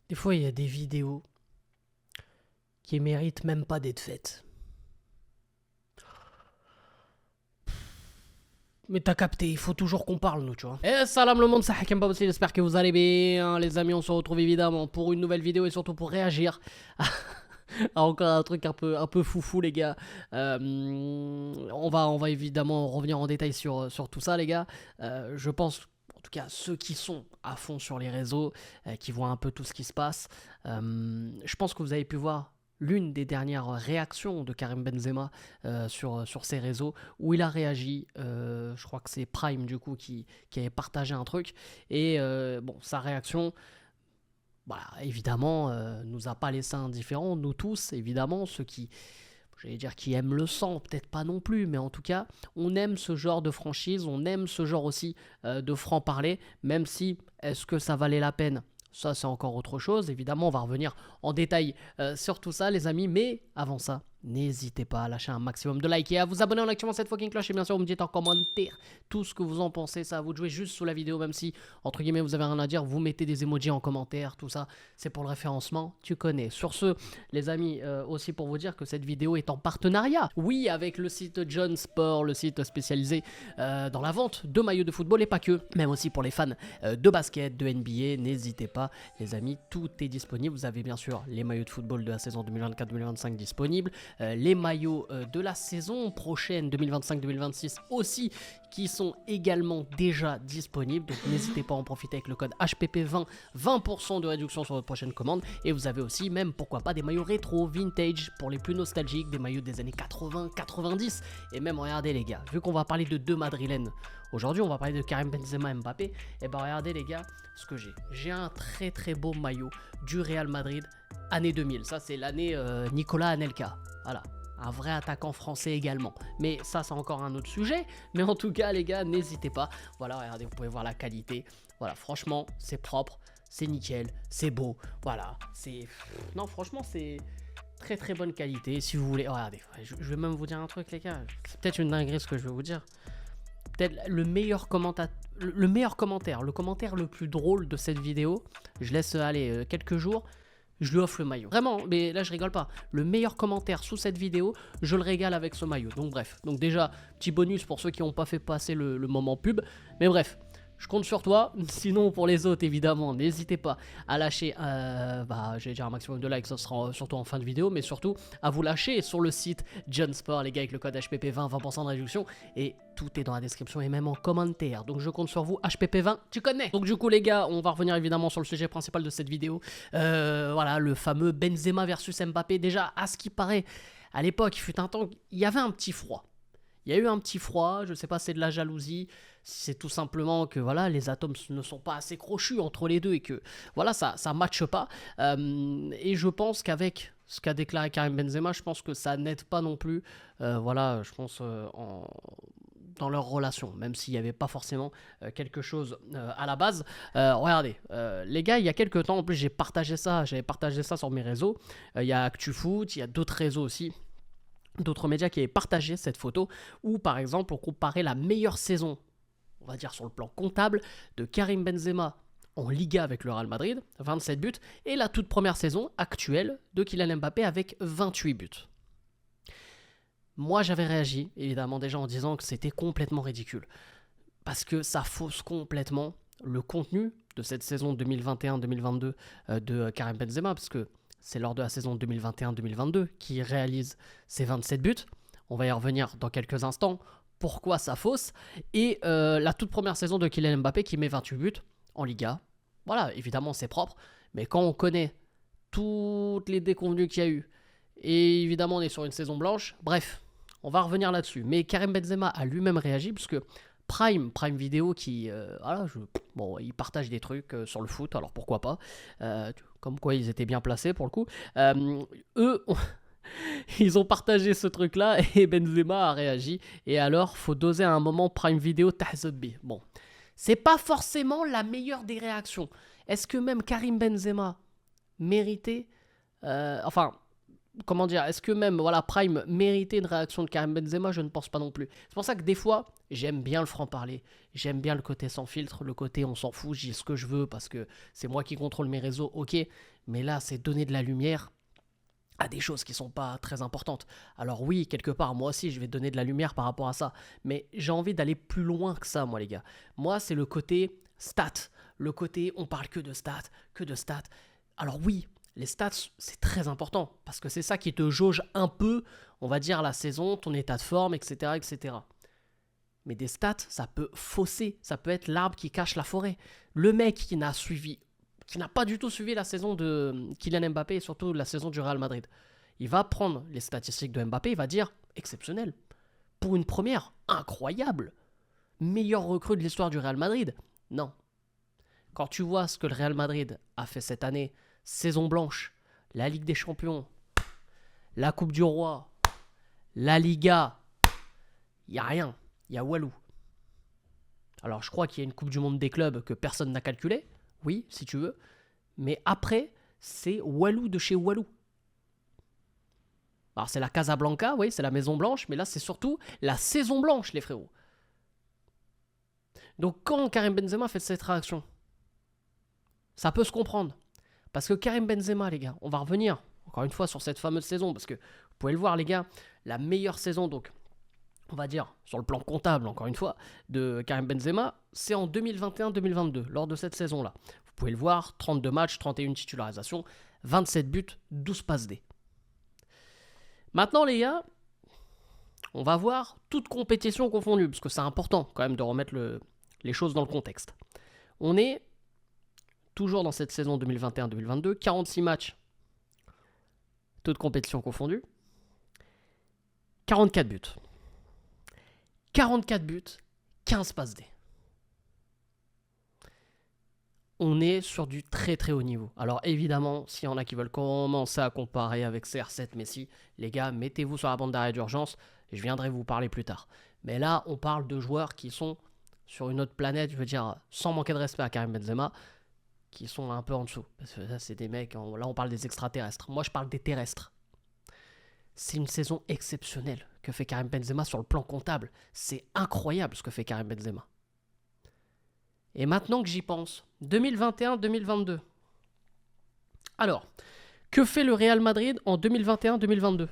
Des fois, il y a des vidéos qui méritent même pas d'être faites. Mais t'as capté, il faut toujours qu'on parle, nous, tu vois. Et salam le monde, c'est Hakim Babossi, j'espère que vous allez bien. Les amis, on se retrouve évidemment pour une nouvelle vidéo et surtout pour réagir à encore un truc un peu foufou, les gars. On va évidemment revenir en détail sur tout ça, les gars. Je pense, en tout cas, ceux qui sont à fond sur les réseaux, qui voient un peu tout ce qui se passe, je pense que vous avez pu voir l'une des dernières réactions de Karim Benzema sur ses réseaux, où il a réagi, je crois que c'est Prime du coup qui avait partagé un truc, et bon, sa réaction, voilà, évidemment, nous a pas laissé indifférents, nous tous, évidemment, ceux qui, j'allais dire qui aiment le sang, peut-être pas non plus, mais en tout cas, on aime ce genre de franchise, on aime ce genre aussi de franc-parler, même si, est-ce que ça valait la peine ? Ça, c'est encore autre chose. Évidemment, on va revenir en détail sur tout ça, les amis. Mais avant ça, n'hésitez pas à lâcher un maximum de likes et à vous abonner en activant cette fucking cloche. Et bien sûr, vous me dites en commentaire tout ce que vous en pensez. Ça, à vous de jouer juste sous la vidéo, même si, entre guillemets, vous avez rien à dire. Vous mettez des emojis en commentaire, tout ça. C'est pour le référencement, tu connais. Sur ce, les amis, aussi pour vous dire que cette vidéo est en partenariat. Oui, avec le site John Sport, le site spécialisé dans la vente de maillots de football et pas que. Même aussi pour les fans de basket, de NBA. N'hésitez pas, les amis, tout est disponible. Vous avez bien sûr les maillots de football de la saison 2024-2025 disponibles, les maillots de la saison prochaine 2025-2026 aussi qui sont également déjà disponibles. Donc n'hésitez pas à en profiter avec le code HPP20, 20% de réduction sur votre prochaine commande. Et vous avez aussi même, pourquoi pas, des maillots rétro, vintage pour les plus nostalgiques, des maillots des années 80, 90. Et même, regardez les gars, vu qu'on va parler de deux Madrilènes, aujourd'hui on va parler de Karim Benzema Mbappé, et ben regardez les gars ce que j'ai. J'ai un très très beau maillot du Real Madrid année 2000. Ça c'est l'année Nicolas Anelka. Voilà. Un vrai attaquant français également. Mais ça, c'est encore un autre sujet. Mais en tout cas, les gars, n'hésitez pas. Voilà, regardez, vous pouvez voir la qualité. Voilà, franchement, c'est propre, c'est nickel, c'est beau. Voilà, c'est... Non, franchement, c'est très très bonne qualité. Si vous voulez... Regardez, je vais même vous dire un truc, les gars. C'est peut-être une dinguerie ce que je vais vous dire. Peut-être le meilleur commentaire, le commentaire le plus drôle de cette vidéo. Je laisse aller quelques jours. Je lui offre le maillot. Vraiment, mais là je rigole pas. Le meilleur commentaire sous cette vidéo, je le régale avec ce maillot. Donc bref, donc déjà, petit bonus pour ceux qui n'ont pas fait passer le moment pub. Mais bref, je compte sur toi. Sinon, pour les autres, évidemment, n'hésitez pas à lâcher, j'allais dire un maximum de likes, ça sera surtout en fin de vidéo, mais surtout à vous lâcher sur le site John Sport, les gars, avec le code HPP20, 20% de réduction. Et tout est dans la description et même en commentaire. Donc je compte sur vous, HPP20, tu connais. Donc du coup, les gars, on va revenir évidemment sur le sujet principal de cette vidéo. Voilà, le fameux Benzema versus Mbappé. Déjà, à ce qui paraît, à l'époque, il fut un temps, il y avait un petit froid. Il y a eu un petit froid, je sais pas, c'est de la jalousie, c'est tout simplement que voilà, les atomes ne sont pas assez crochus entre les deux et que voilà, ça matche pas. Et je pense qu'avec ce qu'a déclaré Karim Benzema, je pense que ça n'aide pas non plus, voilà, je pense dans leur relation, même s'il n'y avait pas forcément quelque chose à la base. Regardez, les gars, il y a quelques temps, en plus j'avais partagé ça sur mes réseaux, il y a ActuFoot, il y a d'autres réseaux aussi, d'autres médias qui avaient partagé cette photo où par exemple on comparait la meilleure saison, on va dire sur le plan comptable, de Karim Benzema en Liga avec le Real Madrid, 27 buts, et la toute première saison actuelle de Kylian Mbappé avec 28 buts. Moi j'avais réagi évidemment déjà en disant que c'était complètement ridicule parce que ça fausse complètement le contenu de cette saison 2021-2022 de Karim Benzema, parce que c'est lors de la saison 2021-2022 qu'il réalise ses 27 buts. On va y revenir dans quelques instants. Pourquoi ça fausse. Et la toute première saison de Kylian Mbappé qui met 28 buts en Liga. Voilà, évidemment c'est propre. Mais quand on connaît toutes les déconvenues qu'il y a eu, et évidemment on est sur une saison blanche, bref, on va revenir là-dessus. Mais Karim Benzema a lui-même réagi, puisque Prime Vidéo qui, voilà, bon, ils partagent des trucs sur le foot, alors pourquoi pas, comme quoi ils étaient bien placés pour le coup. Eux, ils ont partagé ce truc-là et Benzema a réagi. Et alors, faut doser à un moment Prime Vidéo tahzobbi. Bon, c'est pas forcément la meilleure des réactions. Est-ce que même Karim Benzema méritait, enfin, comment dire, est-ce que même voilà, Prime méritait une réaction de Karim Benzema? Je ne pense pas non plus. C'est pour ça que des fois, j'aime bien le franc-parler. J'aime bien le côté sans filtre, le côté on s'en fout, je dis ce que je veux parce que c'est moi qui contrôle mes réseaux, ok. Mais là, c'est donner de la lumière à des choses qui sont pas très importantes. Alors oui, quelque part, moi aussi, je vais donner de la lumière par rapport à ça. Mais j'ai envie d'aller plus loin que ça, moi, les gars. Moi, c'est le côté stats. Le côté, on parle que de stats, que de stats. Alors oui, les stats, c'est très important. Parce que c'est ça qui te jauge un peu, on va dire, la saison, ton état de forme, etc., etc. Mais des stats, ça peut fausser. Ça peut être l'arbre qui cache la forêt. Le mec qui n'a pas du tout suivi la saison de Kylian Mbappé et surtout la saison du Real Madrid. Il va prendre les statistiques de Mbappé, il va dire exceptionnel. Pour une première, incroyable. Meilleur recrue de l'histoire du Real Madrid. Non. Quand tu vois ce que le Real Madrid a fait cette année, saison blanche, la Ligue des Champions, la Coupe du Roi, la Liga, il n'y a rien. Il y a Walou. Alors je crois qu'il y a une Coupe du Monde des clubs que personne n'a calculé. Oui, si tu veux. Mais après, c'est Walou de chez Walou. Alors c'est la Casablanca, oui, c'est la Maison Blanche, mais là c'est surtout la saison blanche, les frérots. Donc quand Karim Benzema fait cette réaction, ça peut se comprendre. Parce que Karim Benzema, les gars, on va revenir encore une fois sur cette fameuse saison, parce que vous pouvez le voir, les gars, la meilleure saison, donc on va dire, sur le plan comptable, encore une fois, de Karim Benzema, c'est en 2021-2022, lors de cette saison-là. Vous pouvez le voir, 32 matchs, 31 titularisations, 27 buts, 12 passes D. Maintenant, les gars, on va voir toute compétition confondue, parce que c'est important quand même de remettre les choses dans le contexte. On est toujours dans cette saison 2021-2022, 46 matchs, toute compétition confondue, 44 buts. 44 buts, 15 passes D. On est sur du très très haut niveau. Alors évidemment, s'il y en a qui veulent commencer à comparer avec CR7 Messi, les gars, mettez-vous sur la bande d'arrêt d'urgence, je viendrai vous parler plus tard. Mais là, on parle de joueurs qui sont sur une autre planète, je veux dire, sans manquer de respect à Karim Benzema, qui sont un peu en dessous. Parce que là, c'est des mecs, là on parle des extraterrestres. Moi, je parle des terrestres. C'est une saison exceptionnelle que fait Karim Benzema sur le plan comptable. C'est incroyable ce que fait Karim Benzema. Et maintenant que j'y pense, 2021-2022. Alors, que fait le Real Madrid en 2021-2022 ?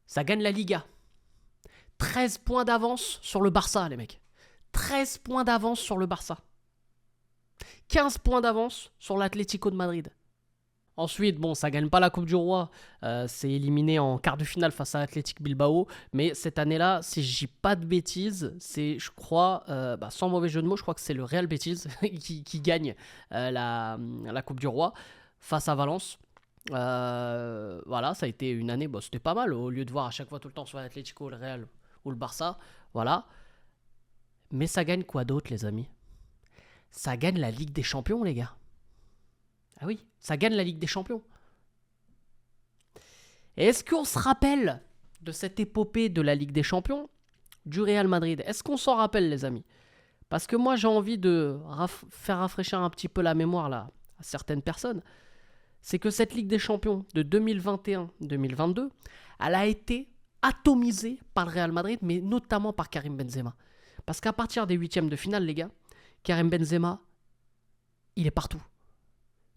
Ça gagne la Liga. 13 points d'avance sur le Barça, les mecs. 13 points d'avance sur le Barça. 15 points d'avance sur l'Atlético de Madrid. Ensuite, bon, ça gagne pas la Coupe du Roi, c'est éliminé en quart de finale face à Athletic Bilbao, mais cette année-là, si je dis pas de bêtises, c'est, je crois, sans mauvais jeu de mots, je crois que c'est le Real Betis qui gagne la Coupe du Roi face à Valence. Voilà, ça a été une année, c'était pas mal, au lieu de voir à chaque fois tout le temps soit l'Atlético, le Real ou le Barça, voilà. Mais ça gagne quoi d'autre, les amis ? Ça gagne la Ligue des Champions, les gars. Ah oui, ça gagne la Ligue des Champions. Et est-ce qu'on se rappelle de cette épopée de la Ligue des Champions du Real Madrid ? Est-ce qu'on s'en rappelle, les amis ? Parce que moi, j'ai envie de faire rafraîchir un petit peu la mémoire là, à certaines personnes. C'est que cette Ligue des Champions de 2021-2022, elle a été atomisée par le Real Madrid, mais notamment par Karim Benzema. Parce qu'à partir des huitièmes de finale, les gars, Karim Benzema, il est partout.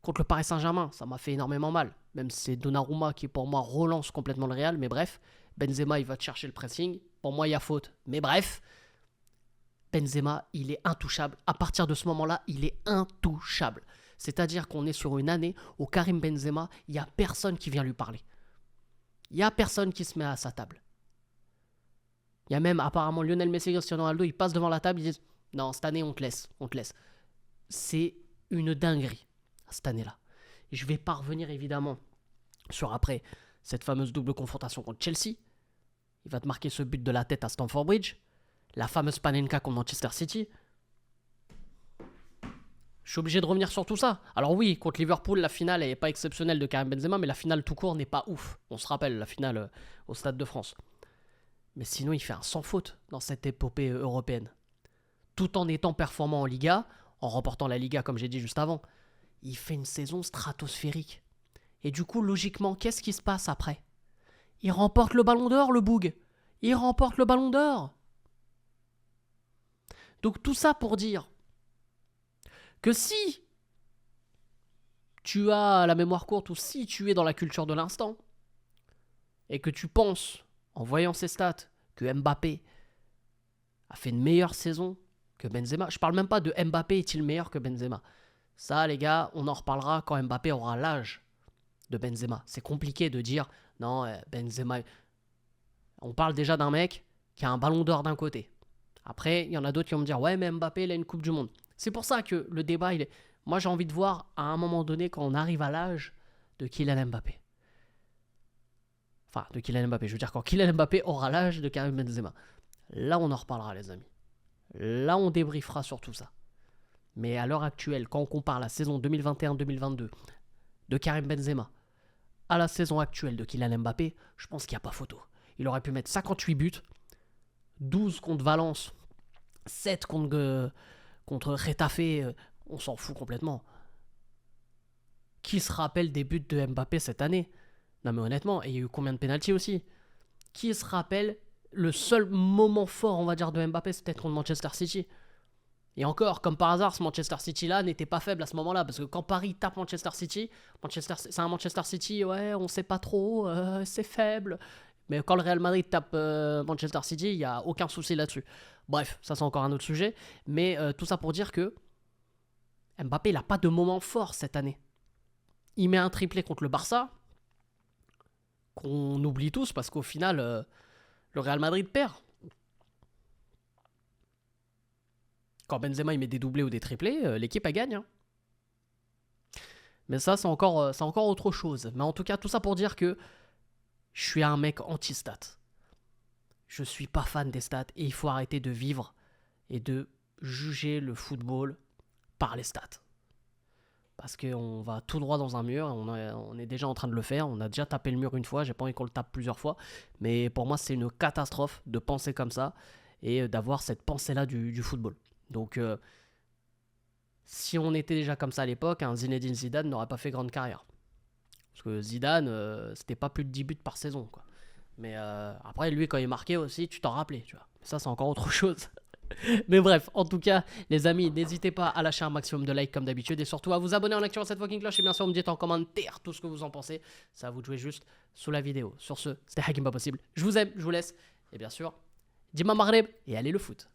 Contre le Paris Saint-Germain, ça m'a fait énormément mal. Même si c'est Donnarumma qui, pour moi, relance complètement le Real. Mais bref, Benzema, il va te chercher le pressing. Pour moi, il y a faute. Mais bref, Benzema, il est intouchable. À partir de ce moment-là, il est intouchable. C'est-à-dire qu'on est sur une année où Karim Benzema, il n'y a personne qui vient lui parler. Il n'y a personne qui se met à sa table. Il y a même apparemment Lionel Messi et Cristiano Ronaldo, ils passent devant la table, ils disent « Non, cette année, on te laisse. On te laisse. » C'est une dinguerie. Cette année-là. Et je vais pas revenir évidemment sur après cette fameuse double confrontation contre Chelsea. Il va te marquer ce but de la tête à Stamford Bridge. La fameuse Panenka contre Manchester City. Je suis obligé de revenir sur tout ça. Alors oui, contre Liverpool, la finale n'est pas exceptionnelle de Karim Benzema, mais la finale tout court n'est pas ouf. On se rappelle la finale au Stade de France. Mais sinon, il fait un sans faute dans cette épopée européenne. Tout en étant performant en Liga, en remportant la Liga comme j'ai dit juste avant. Il fait une saison stratosphérique. Et du coup, logiquement, qu'est-ce qui se passe après? Il remporte le ballon d'or, le Boug. Il remporte le ballon d'or. Donc tout ça pour dire que si tu as la mémoire courte ou si tu es dans la culture de l'instant et que tu penses, en voyant ses stats, que Mbappé a fait une meilleure saison que Benzema. Je parle même pas de Mbappé est-il meilleur que Benzema. Ça, les gars, on en reparlera quand Mbappé aura l'âge de Benzema. C'est compliqué de dire, non, Benzema... On parle déjà d'un mec qui a un ballon d'or d'un côté. Après, il y en a d'autres qui vont me dire, ouais, mais Mbappé, il a une Coupe du Monde. C'est pour ça que le débat, il est... Moi, j'ai envie de voir, à un moment donné, quand on arrive à l'âge de Kylian Mbappé. Enfin, de Kylian Mbappé. Je veux dire, quand Kylian Mbappé aura l'âge de Karim Benzema. Là, on en reparlera, les amis. Là, on débriefera sur tout ça. Mais à l'heure actuelle, quand on compare la saison 2021-2022 de Karim Benzema à la saison actuelle de Kylian Mbappé, je pense qu'il n'y a pas photo. Il aurait pu mettre 58 buts, 12 contre Valence, 7 contre Getafe, on s'en fout complètement. Qui se rappelle des buts de Mbappé cette année? Non mais honnêtement, et il y a eu combien de pénaltys aussi? Qui se rappelle le seul moment fort, on va dire, de Mbappé, c'est peut-être contre Manchester City? Et encore, comme par hasard, ce Manchester City-là n'était pas faible à ce moment-là. Parce que quand Paris tape Manchester City, c'est un Manchester City, ouais, on sait pas trop, c'est faible. Mais quand le Real Madrid tape Manchester City, il n'y a aucun souci là-dessus. Bref, ça c'est encore un autre sujet. Mais tout ça pour dire que Mbappé, il n'a pas de moment fort cette année. Il met un triplé contre le Barça, qu'on oublie tous parce qu'au final, le Real Madrid perd. Quand Benzema il met des doublés ou des triplés, l'équipe elle gagne. Hein. Mais ça, c'est encore autre chose. Mais en tout cas, tout ça pour dire que je suis un mec anti-stats. Je suis pas fan des stats et il faut arrêter de vivre et de juger le football par les stats. Parce qu'on va tout droit dans un mur, on est déjà en train de le faire, on a déjà tapé le mur une fois, j'ai pas envie qu'on le tape plusieurs fois. Mais pour moi, c'est une catastrophe de penser comme ça et d'avoir cette pensée-là du football. Donc, si on était déjà comme ça à l'époque, un Zinedine Zidane n'aurait pas fait grande carrière. Parce que Zidane, c'était pas plus de 10 buts par saison, quoi. Mais après, lui, quand il marquait aussi, tu t'en rappelais, tu vois. Ça, c'est encore autre chose. Mais bref, en tout cas, les amis, n'hésitez pas à lâcher un maximum de likes comme d'habitude. Et surtout à vous abonner en activant cette fucking cloche. Et bien sûr, me dites en commentaire tout ce que vous en pensez. Ça va vous jouer juste sous la vidéo. Sur ce, c'était Hakim Pas Possible. Je vous aime, je vous laisse. Et bien sûr, Dima Maghreb et allez le foot.